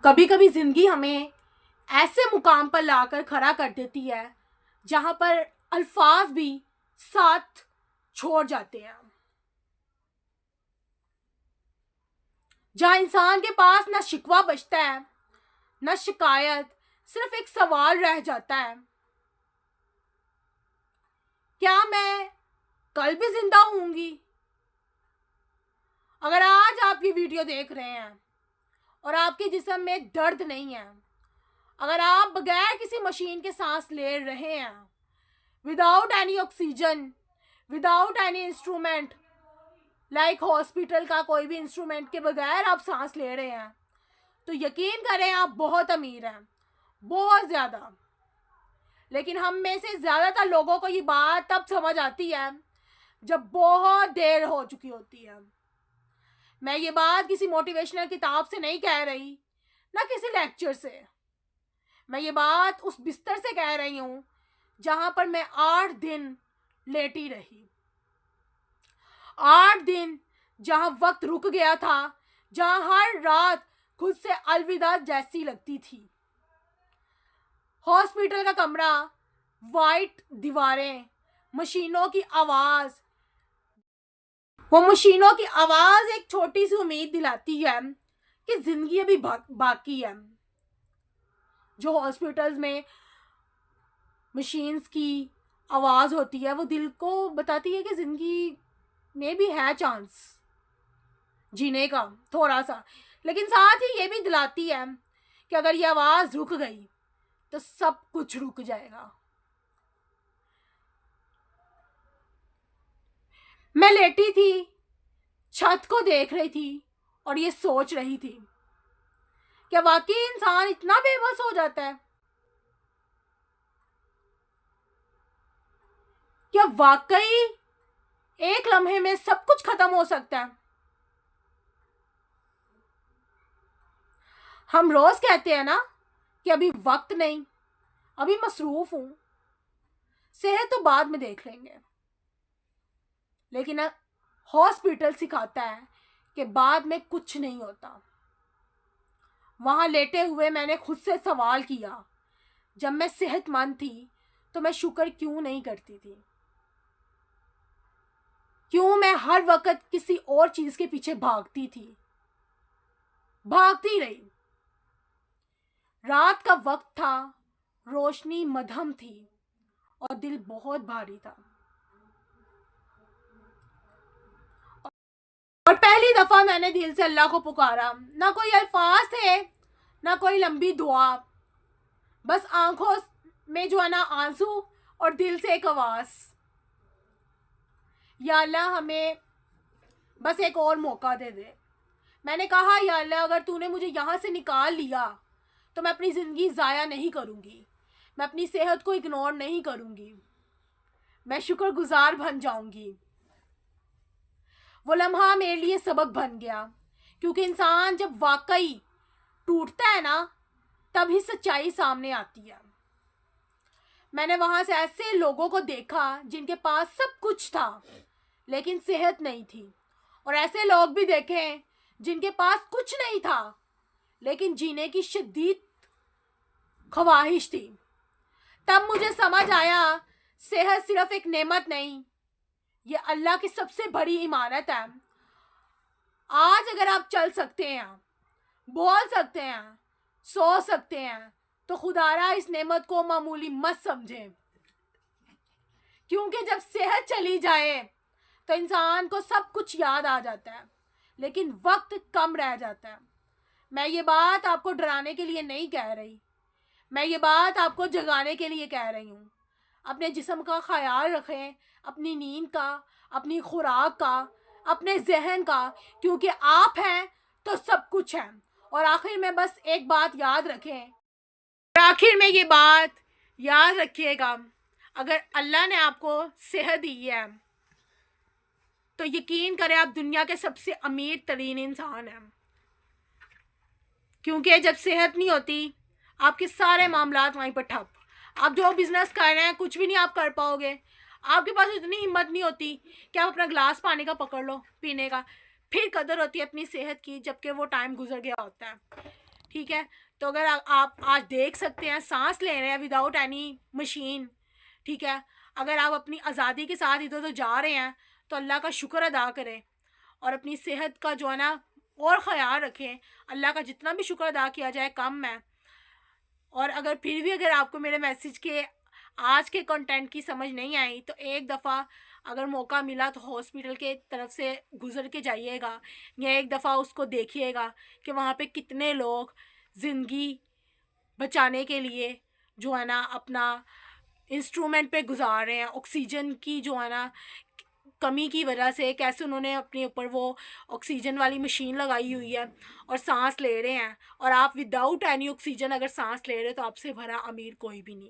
कभी कभी ज़िंदगी हमें ऐसे मुकाम पर लाकर खड़ा कर देती है जहाँ पर अल्फाज भी साथ छोड़ जाते हैं, जहाँ इंसान के पास ना शिकवा बचता है ना शिकायत, सिर्फ एक सवाल रह जाता है, क्या मैं कल भी जिंदा होंगी? अगर आज आप ये वीडियो देख रहे हैं और आपके जिस्म में दर्द नहीं है, अगर आप बगैर किसी मशीन के सांस ले रहे हैं, without any oxygen, without any instrument, like hospital का कोई भी इंस्ट्रूमेंट के बगैर आप सांस ले रहे हैं, तो यकीन करें आप बहुत अमीर हैं, बहुत ज़्यादा। लेकिन हम में से ज़्यादातर लोगों को ये बात तब समझ आती है जब बहुत देर हो चुकी होती है। मैं ये बात किसी मोटिवेशनल किताब से नहीं कह रही, ना किसी लेक्चर से। मैं ये बात उस बिस्तर से कह रही हूँ जहाँ पर मैं 8 दिन लेटी रही। 8 दिन जहाँ वक्त रुक गया था, जहाँ हर रात खुद से अलविदा जैसी लगती थी। हॉस्पिटल का कमरा, वाइट दीवारें, मशीनों की आवाज़, वो मशीनों की आवाज़ एक छोटी सी उम्मीद दिलाती है कि ज़िंदगी अभी बाकी है। जो हॉस्पिटल्स में मशीन्स की आवाज़ होती है वो दिल को बताती है कि ज़िंदगी में भी है चांस जीने का थोड़ा सा, लेकिन साथ ही ये भी दिलाती है कि अगर ये आवाज़ रुक गई तो सब कुछ रुक जाएगा। मैं लेटी थी, छत को देख रही थी और ये सोच रही थी, क्या वाकई इंसान इतना बेबस हो जाता है? क्या वाकई एक लम्हे में सब कुछ खत्म हो सकता है? हम रोज कहते हैं ना कि अभी वक्त नहीं, अभी मसरूफ हूं, सेहत तो बाद में देख लेंगे। लेकिन हॉस्पिटल सिखाता है कि बाद में कुछ नहीं होता। वहां लेटे हुए मैंने खुद से सवाल किया, जब मैं सेहतमंद थी तो मैं शुक्र क्यों नहीं करती थी? क्यों मैं हर वक्त किसी और चीज के पीछे भागती थी, भागती रही? रात का वक्त था, रोशनी मध्यम थी और दिल बहुत भारी था। और पहली दफा मैंने दिल से अल्लाह को पुकारा। ना कोई अल्फाज थे, ना कोई लंबी दुआ, बस आंखों में जो है ना आंसू और दिल से एक आवाज, या अल्लाह हमें बस एक और मौका दे दे। मैंने कहा, या अल्लाह अगर तूने मुझे यहाँ से निकाल लिया तो मैं अपनी ज़िंदगी ज़ाया नहीं करूँगी, मैं अपनी सेहत को इग्नोर नहीं करूँगी, मैं शुक्रगुजार बन जाऊँगी। वो लम्हा मेरे लिए सबक बन गया, क्योंकि इंसान जब वाकई टूटता है ना तभी सच्चाई सामने आती है। मैंने वहाँ से ऐसे लोगों को देखा जिनके पास सब कुछ था लेकिन सेहत नहीं थी, और ऐसे लोग भी देखे जिनके पास कुछ नहीं था लेकिन जीने की शदीद ख्वाहिश थी। तब मुझे समझ आया, सेहत सिर्फ एक नेमत नहीं, ये अल्लाह की सबसे बड़ी इमानत है। आज अगर आप चल सकते हैं, बोल सकते हैं, सो सकते हैं, तो खुदारा इस नेमत को मामूली मत समझें, क्योंकि जब सेहत चली जाए तो इंसान को सब कुछ याद आ जाता है लेकिन वक्त कम रह जाता है। मैं ये बात आपको डराने के लिए नहीं कह रही, मैं ये बात आपको जगाने के लिए कह रही हूँ। अपने जिस्म का ख्याल रखें, अपनी नींद का, अपनी खुराक का, अपने जहन का, क्योंकि आप हैं तो सब कुछ है। और आखिर में बस एक बात याद रखें, आखिर में ये बात याद रखिएगा, अगर अल्लाह ने आपको सेहत दी है तो यकीन करें आप दुनिया के सबसे अमीर तरीन इंसान हैं, क्योंकि जब सेहत नहीं होती आपके सारे मामलात वहीं पर ठप। आप जो बिजनेस कर रहे हैं कुछ भी नहीं आप कर पाओगे। आपके पास इतनी हिम्मत नहीं होती कि आप अपना ग्लास पानी का पकड़ लो पीने का, फिर कदर होती है अपनी सेहत की जबकि वो टाइम गुजर गया होता है। ठीक है। तो अगर आप आज देख सकते हैं सांस ले रहे हैं विदाउट एनी मशीन, ठीक है, अगर आप अपनी आज़ादी के साथ इधर उधर जा रहे हैं तो अल्लाह का शुक्र अदा करें और अपनी सेहत का जो है ना और ख़याल रखें। अल्लाह का जितना भी शुक्र अदा किया जाए कम है। और अगर फिर भी अगर आपको मेरे मैसेज के आज के कंटेंट की समझ नहीं आई तो एक दफ़ा अगर मौका मिला तो हॉस्पिटल के तरफ से गुज़र के जाइएगा या एक दफ़ा उसको देखिएगा कि वहाँ पे कितने लोग ज़िंदगी बचाने के लिए जो है ना अपना इंस्ट्रूमेंट पे गुजार रहे हैं। ऑक्सीजन की जो है ना कमी की वजह से कैसे उन्होंने अपने ऊपर वो ऑक्सीजन वाली मशीन लगाई हुई है और सांस ले रहे हैं। और आप विदाउट एनी ऑक्सीजन अगर सांस ले रहे हो तो आपसे भरा अमीर कोई भी नहीं है।